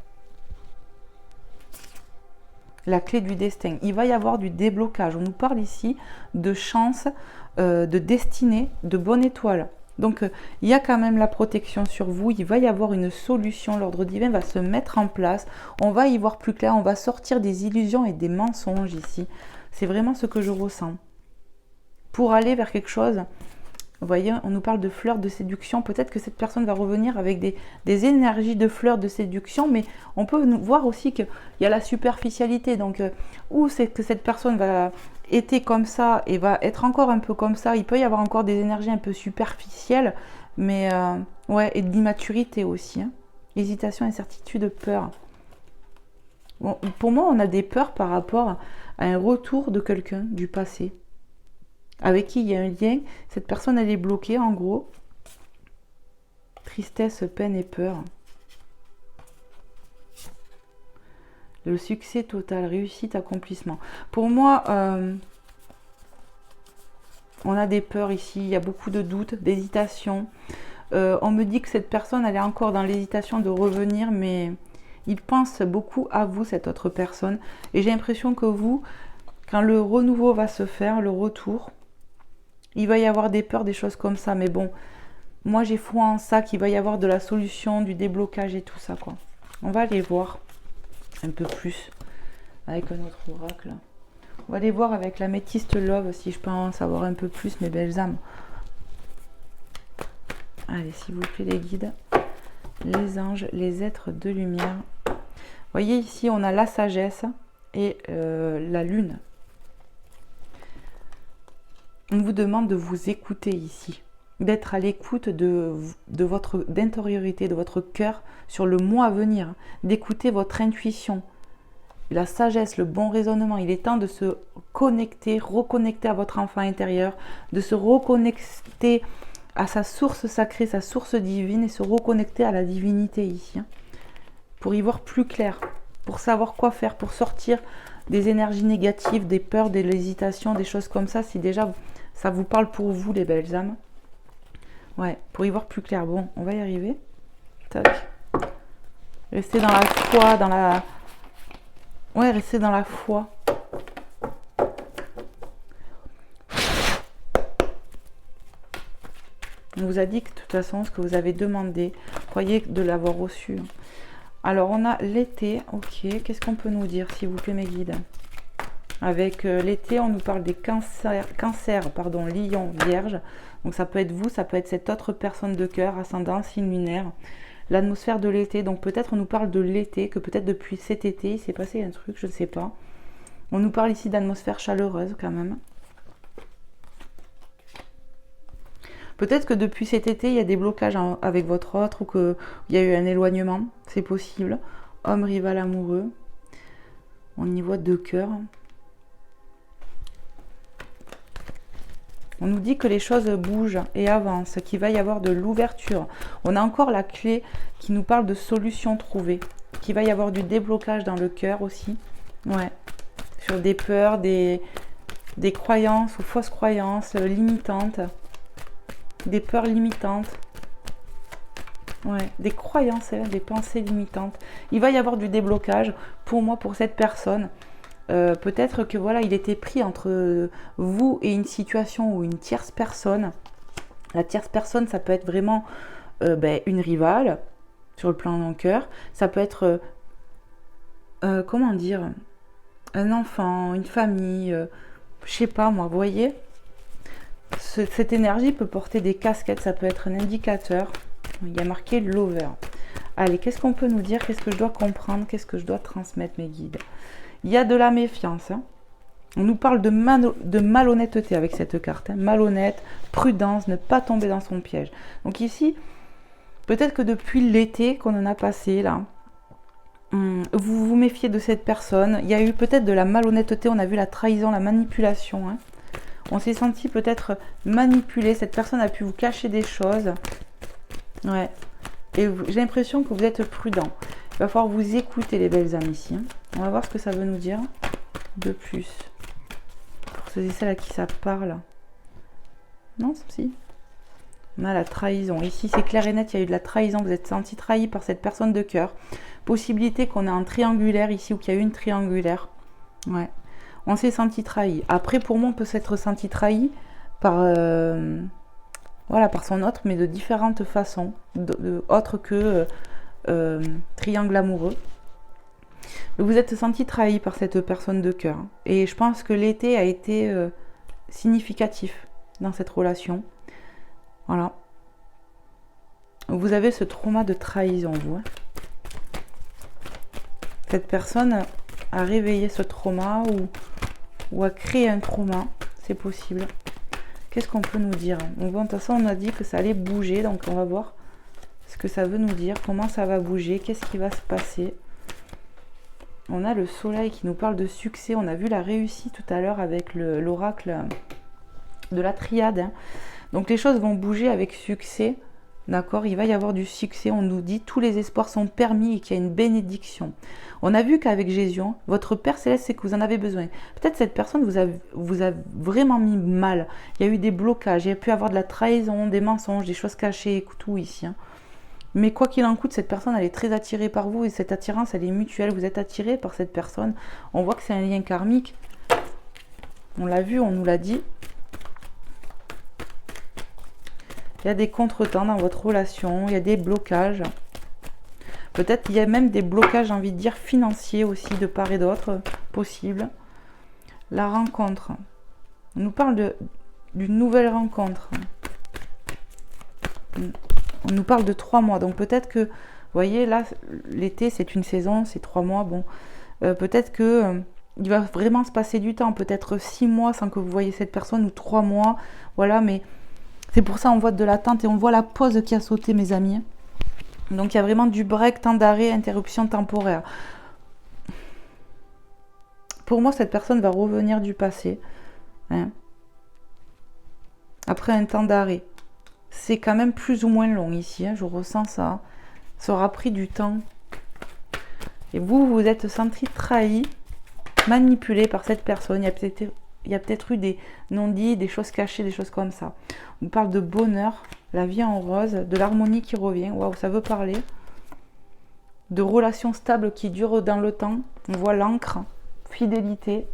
La clé du destin. Il va y avoir du déblocage. On nous parle ici de chance, de destinée, de bonne étoile. Donc, il y a quand même la protection sur vous. Il va y avoir une solution. L'ordre divin va se mettre en place. On va y voir plus clair. On va sortir des illusions et des mensonges ici. C'est vraiment ce que je ressens. Pour aller vers quelque chose, vous voyez, on nous parle de fleurs de séduction. Peut-être que cette personne va revenir avec des énergies de fleurs de séduction, mais on peut voir aussi qu'il y a la superficialité. Donc, où c'est que cette personne va être comme ça et va être encore un peu comme ça. Il peut y avoir encore des énergies un peu superficielles, mais ouais, et de l'immaturité aussi. Hein. Hésitation, incertitude, peur. Bon, pour moi, on a des peurs par rapport à un retour de quelqu'un du passé. Avec qui il y a un lien, cette personne elle est bloquée en gros. Tristesse, peine et peur. Le succès total, réussite, accomplissement. Pour moi, on a des peurs ici, il y a beaucoup de doutes, d'hésitation. On me dit que cette personne elle est encore dans l'hésitation de revenir, mais il pense beaucoup à vous, cette autre personne. Et j'ai l'impression que vous, quand le renouveau va se faire, le retour, il va y avoir des peurs, des choses comme ça. Mais bon, moi j'ai foi en ça, qu'il va y avoir de la solution, du déblocage et tout ça, quoi. On va aller voir. un peu plus avec un autre oracle. On va aller voir avec la métiste Love si je peux en savoir un peu plus, mes belles âmes. Allez, s'il vous plaît, les guides, les anges, les êtres de lumière. Vous voyez ici, on a la sagesse et la lune. On vous demande de vous écouter ici, d'être à l'écoute de votre d'intériorité, de votre cœur sur le mois à venir, d'écouter votre intuition, la sagesse, le bon raisonnement. Il est temps de se connecter, reconnecter à votre enfant intérieur, de se reconnecter à sa source sacrée, sa source divine et se reconnecter à la divinité ici, hein, pour y voir plus clair, pour savoir quoi faire, pour sortir des énergies négatives, des peurs, des hésitations, des choses comme ça, si déjà ça vous parle pour vous, les belles âmes. Ouais, pour y voir plus clair. Bon, on va y arriver. Tac. Restez dans la foi, dans la... Ouais, restez dans la foi. On vous a dit que de toute façon, ce que vous avez demandé, croyez de l'avoir reçu. Alors, on a l'été. Ok, qu'est-ce qu'on peut nous dire, s'il vous plaît, mes guides? Avec l'été, on nous parle des cancers, pardon, lion, vierge. Donc, ça peut être vous, ça peut être cette autre personne de cœur, ascendant, signe lunaire. L'atmosphère de l'été, donc peut-être on nous parle de l'été, que peut-être depuis cet été, il s'est passé un truc, je ne sais pas. On nous parle ici d'atmosphère chaleureuse, quand même. Peut-être que depuis cet été, il y a des blocages avec votre autre ou qu'il y a eu un éloignement. C'est possible. Homme rival amoureux. On y voit 2 cœurs. On nous dit que les choses bougent et avancent, qu'il va y avoir de l'ouverture. On a encore la clé qui nous parle de solutions trouvées. Qu'il va y avoir du déblocage dans le cœur aussi. Ouais. Sur des peurs, des croyances ou fausses croyances limitantes. Des peurs limitantes, ouais, des croyances, des pensées limitantes. Il va y avoir du déblocage pour moi, pour cette personne. Peut-être que voilà, il était pris entre vous et une situation ou une tierce personne. La tierce personne, ça peut être vraiment une rivale sur le plan d'un cœur. Ça peut être, comment dire, un enfant, une famille, je sais pas moi, vous voyez. Cette énergie peut porter des casquettes, ça peut être un indicateur. Il y a marqué Lover. Allez, qu'est-ce qu'on peut nous dire? Qu'est-ce que je dois comprendre? Qu'est-ce que je dois transmettre, mes guides? Il y a de la méfiance. Hein. On nous parle de malhonnêteté avec cette carte. Hein. Malhonnête, prudence, ne pas tomber dans son piège. Donc ici, peut-être que depuis l'été qu'on en a passé, là, vous vous méfiez de cette personne. Il y a eu peut-être de la malhonnêteté, on a vu la trahison, la manipulation. Hein. On s'est senti peut-être manipulé. Cette personne a pu vous cacher des choses. Ouais. Et j'ai l'impression que vous êtes prudent. Il va falloir vous écouter, les belles âmes, ici. Hein. On va voir ce que ça veut nous dire de plus. Pour ceux et celles à qui ça parle. Non, si. On a la trahison. Ici, c'est clair et net, il y a eu de la trahison. Vous êtes senti trahi par cette personne de cœur. Possibilité qu'on ait un triangulaire ici ou qu'il y a eu une triangulaire. Ouais. On s'est senti trahi. Après, pour moi, on peut s'être senti trahi par, voilà, par son autre, mais de différentes façons, autres que triangle amoureux. Vous vous êtes senti trahi par cette personne de cœur. Et je pense que l'été a été significatif dans cette relation. Voilà. Vous avez ce trauma de trahison, vous. Hein. Cette personne a réveillé ce trauma ou a créé un trauma, c'est possible. Qu'est-ce qu'on peut nous dire? Bon, de toute façon, on a dit que ça allait bouger, donc on va voir ce que ça veut nous dire, comment ça va bouger, qu'est-ce qui va se passer. On a le soleil qui nous parle de succès, on a vu la réussite tout à l'heure avec l'oracle de la triade. Hein. Donc les choses vont bouger avec succès, d'accord? Il va y avoir du succès, on nous dit tous les espoirs sont permis et qu'il y a une bénédiction. On a vu qu'avec Jésus, votre Père Céleste, c'est que vous en avez besoin. Peut-être cette personne vous a vraiment mis mal. Il y a eu des blocages, il y a pu avoir de la trahison, des mensonges, des choses cachées, tout ici. Hein. Mais quoi qu'il en coûte, cette personne, elle est très attirée par vous et cette attirance, elle est mutuelle. Vous êtes attiré par cette personne. On voit que c'est un lien karmique. On l'a vu, on nous l'a dit. Il y a des contretemps dans votre relation, il y a des blocages. Peut-être qu'il y a même des blocages, j'ai envie de dire, financiers aussi, de part et d'autre, possible. La rencontre. On nous parle d'une nouvelle rencontre. On nous parle de 3 mois. Donc peut-être que, vous voyez, là, l'été, c'est une saison, c'est 3 mois. Bon, peut-être que il va vraiment se passer du temps. Peut-être 6 mois sans que vous voyez cette personne ou 3 mois. Voilà, mais c'est pour ça on voit de l'attente et on voit la pause qui a sauté, mes amis. Donc il y a vraiment du break, temps d'arrêt, interruption temporaire. Pour moi, cette personne va revenir du passé. Hein, après un temps d'arrêt. C'est quand même plus ou moins long ici, hein, je ressens ça. Ça aura pris du temps. Et vous, vous êtes senti trahi, manipulé par cette personne. Il y a peut-être eu des non-dits, des choses cachées, des choses comme ça. On parle de bonheur, la vie en rose, de l'harmonie qui revient. Waouh, ça veut parler. De relations stables qui durent dans le temps. On voit l'encre, fidélité.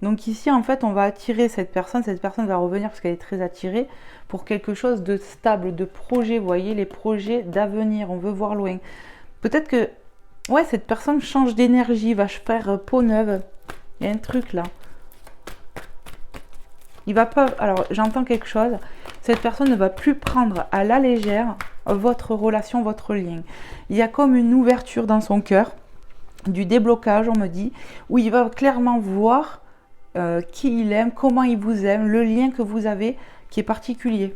Donc ici, en fait, on va attirer cette personne va revenir parce qu'elle est très attirée pour quelque chose de stable, de projet, vous voyez, les projets d'avenir, on veut voir loin. Peut-être que, ouais, cette personne change d'énergie, va faire peau neuve, il y a un truc là. Il va pas, alors j'entends quelque chose, cette personne ne va plus prendre à la légère votre relation, votre lien. Il y a comme une ouverture dans son cœur, du déblocage, on me dit, où il va clairement voir qui il aime, comment il vous aime, le lien que vous avez qui est particulier.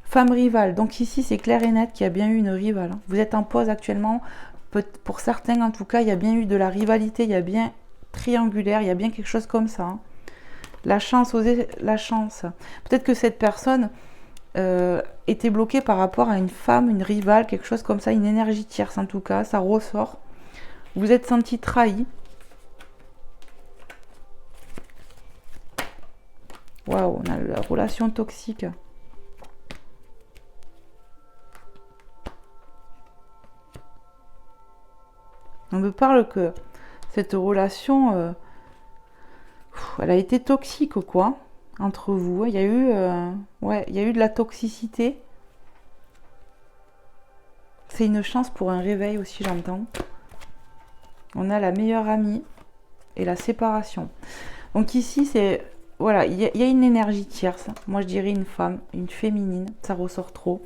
Femme rivale, donc ici c'est clair et net qu'il y a bien eu une rivale. Vous êtes en pause actuellement, pour certains en tout cas, il y a bien eu de la rivalité, il y a bien triangulaire, il y a bien quelque chose comme ça. Hein. La chance, oser la chance. Peut-être que cette personne était bloquée par rapport à une femme, une rivale, quelque chose comme ça, une énergie tierce en tout cas, ça ressort. Vous êtes senti trahi. Waouh, on a la relation toxique. On me parle que cette relation, elle a été toxique, quoi, entre vous. Il y a eu, il y a eu de la toxicité. C'est une chance pour un réveil aussi, j'entends. On a la meilleure amie et la séparation. Donc ici, c'est... Voilà, il y a une énergie tierce. Moi, je dirais une femme, une féminine. Ça ressort trop.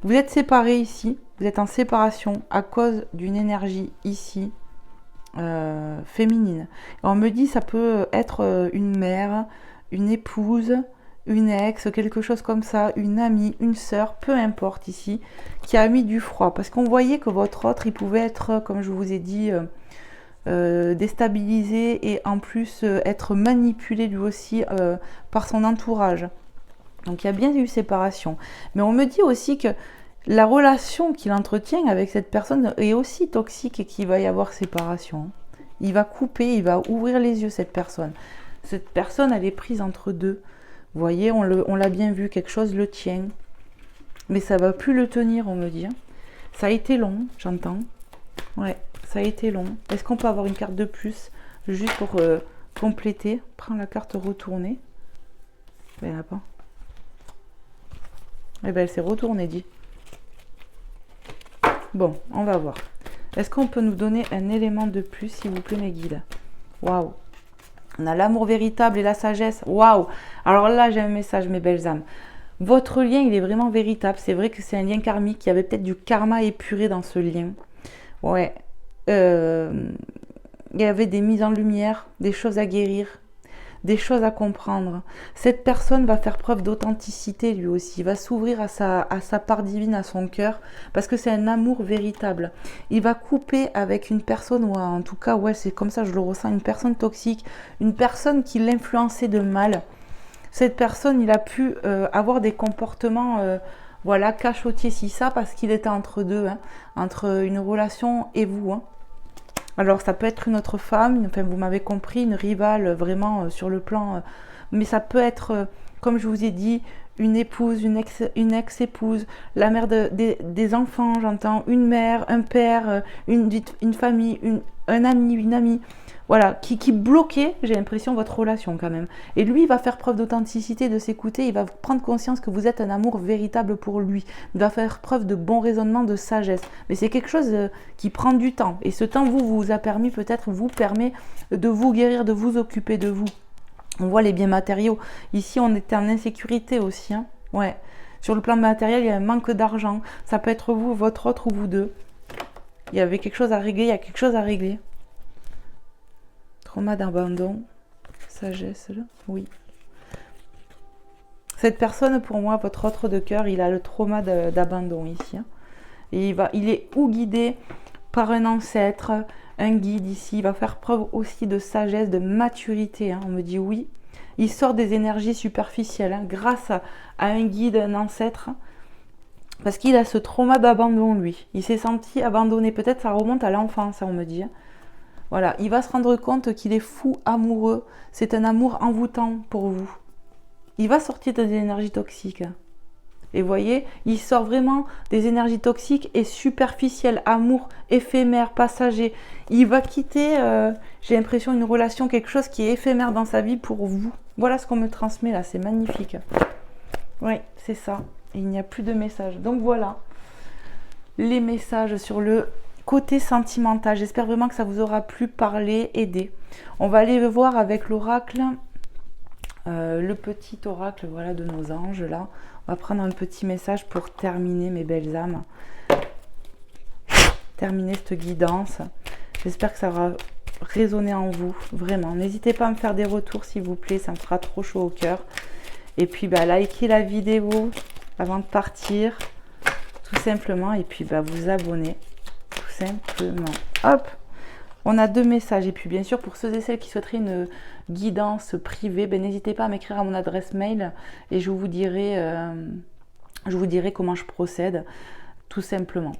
Vous êtes séparés ici. Vous êtes en séparation à cause d'une énergie ici féminine. Et on me dit ça peut être une mère, une épouse, une ex, quelque chose comme ça, une amie, une sœur, peu importe ici, qui a mis du froid. Parce qu'on voyait que votre autre, il pouvait être, comme je vous ai dit... déstabilisé et en plus être manipulé lui aussi par son entourage. Donc il y a bien eu séparation. Mais on me dit aussi que la relation qu'il entretient avec cette personne est aussi toxique et qu'il va y avoir séparation. Il va couper, il va ouvrir les yeux cette personne. Cette personne, elle est prise entre deux. Vous voyez, on l'a bien vu, quelque chose le tient. Mais ça va plus le tenir, on me dit. Ça a été long, j'entends. Ouais. Ça a été long. Est-ce qu'on peut avoir une carte de plus juste pour compléter? Prends la carte retournée. Ben, elle n'a pas. Eh ben, elle s'est retournée, dit. Bon, on va voir. Est-ce qu'on peut nous donner un élément de plus, s'il vous plaît, mes guides? Waouh. On a l'amour véritable et la sagesse. Waouh. Alors là, j'ai un message, mes belles âmes. Votre lien, il est vraiment véritable. C'est vrai que c'est un lien karmique. Il y avait peut-être du karma épuré dans ce lien. Ouais. Il y avait des mises en lumière, des choses à guérir, des choses à comprendre. Cette personne va faire preuve d'authenticité lui aussi, il va s'ouvrir à sa part divine, à son cœur, parce que c'est un amour véritable. Il va couper avec une personne, ou en tout cas, ouais, c'est comme ça je le ressens, une personne toxique, une personne qui l'influençait de mal. Cette personne, il a pu avoir des comportements... voilà, cachotier si ça, parce qu'il était entre deux, hein, entre une relation et vous. Hein. Alors, ça peut être une autre femme, enfin, vous m'avez compris, une rivale vraiment sur le plan... mais ça peut être, comme je vous ai dit, une épouse, une ex-épouse, la mère des enfants, j'entends, une mère, un père, une famille, un ami, une amie. voilà, qui bloquait, j'ai l'impression, votre relation quand même. Et lui, il va faire preuve d'authenticité, de s'écouter, il va prendre conscience que vous êtes un amour véritable pour lui. Il va faire preuve de bon raisonnement, de sagesse. Mais c'est quelque chose qui prend du temps. Et ce temps, vous a permis, peut-être, vous permet de vous guérir, de vous occuper de vous. On voit les biens matériaux. Ici, on était en insécurité aussi. Hein. Ouais. Sur le plan matériel, il y a un manque d'argent. Ça peut être vous, votre autre ou vous deux. Il y avait quelque chose à régler, il y a quelque chose à régler. Trauma d'abandon, sagesse, là. Oui. Cette personne, pour moi, votre autre de cœur, il a le trauma d'abandon ici. Hein. Et il est ou guidé par un ancêtre, un guide ici. Il va faire preuve aussi de sagesse, de maturité. Hein. On me dit oui. Il sort des énergies superficielles hein, grâce à un guide, un ancêtre. Parce qu'il a ce trauma d'abandon, lui. Il s'est senti abandonné. Peut-être ça remonte à l'enfance, on me dit. Hein. Voilà, il va se rendre compte qu'il est fou amoureux. C'est un amour envoûtant pour vous. Il va sortir des énergies toxiques. Et vous voyez, il sort vraiment des énergies toxiques et superficielles. Amour éphémère, passager. Il va quitter, j'ai l'impression, une relation, quelque chose qui est éphémère dans sa vie pour vous. Voilà ce qu'on me transmet là, c'est magnifique. Oui, c'est ça. Et il n'y a plus de messages. Donc voilà, les messages sur le côté sentimental. J'espère vraiment que ça vous aura plu, parlé, aidé. On va aller voir avec l'oracle, le petit oracle voilà, de nos anges là. On va prendre un petit message pour terminer mes belles âmes. Terminer cette guidance. J'espère que ça va résonner en vous, vraiment. N'hésitez pas à me faire des retours s'il vous plaît, ça me fera trop chaud au cœur. Et puis likez la vidéo avant de partir, tout simplement. Et puis vous abonner. Simplement. Hop, on a 2 messages. Et puis bien sûr, pour ceux et celles qui souhaiteraient une guidance privée, n'hésitez pas à m'écrire à mon adresse mail et je vous dirai comment je procède, tout simplement.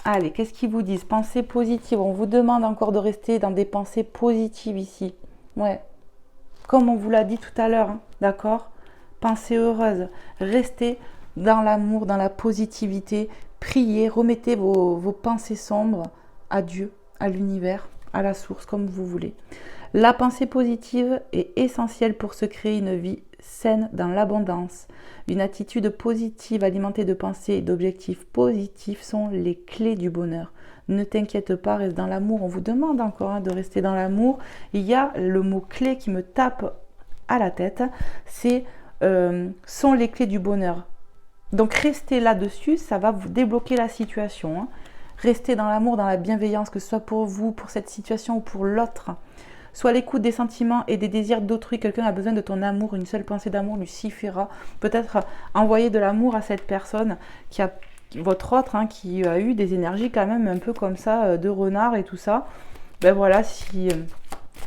Allez, qu'est-ce qu'ils vous disent? Pensées positives. On vous demande encore de rester dans des pensées positives ici. Ouais, comme on vous l'a dit tout à l'heure, hein, d'accord? Pensée heureuse. Restez dans l'amour, dans la positivité. Priez, remettez vos pensées sombres à Dieu, à l'univers, à la source, comme vous voulez. La pensée positive est essentielle pour se créer une vie saine dans l'abondance. Une attitude positive alimentée de pensées et d'objectifs positifs sont les clés du bonheur. Ne t'inquiète pas, reste dans l'amour. On vous demande encore de rester dans l'amour. Il y a le mot-clé qui me tape à la tête, c'est sont les clés du bonheur. Donc restez là-dessus, ça va vous débloquer la situation. Hein. Restez dans l'amour, dans la bienveillance, que ce soit pour vous, pour cette situation ou pour l'autre. Sois à l'écoute des sentiments et des désirs d'autrui. Quelqu'un a besoin de ton amour, une seule pensée d'amour lui suffira. Peut-être envoyer de l'amour à cette personne qui a votre autre, hein, qui a eu des énergies quand même un peu comme ça, de renard et tout ça. Voilà, si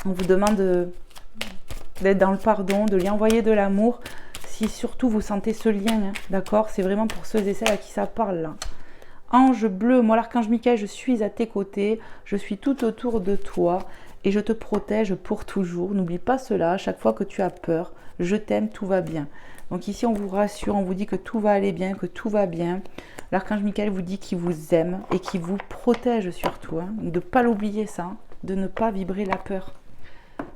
on vous demande d'être dans le pardon, de lui envoyer de l'amour, si surtout vous sentez ce lien, hein, d'accord? C'est vraiment pour ceux et celles à qui ça parle là. Ange bleu, moi l'archange Michael, je suis à tes côtés, je suis tout autour de toi et je te protège pour toujours. N'oublie pas cela, à chaque fois que tu as peur, je t'aime, tout va bien. Donc ici on vous rassure, on vous dit que tout va aller bien, que tout va bien. L'archange Michael vous dit qu'il vous aime et qu'il vous protège surtout, hein, de ne pas l'oublier ça, hein, de ne pas vibrer la peur.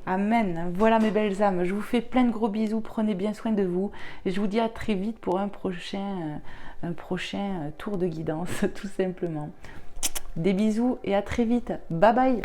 Amen. Voilà mes belles âmes, je vous fais plein de gros bisous, prenez bien soin de vous et je vous dis à très vite pour un prochain tour de guidance tout simplement. Des bisous et à très vite. Bye bye.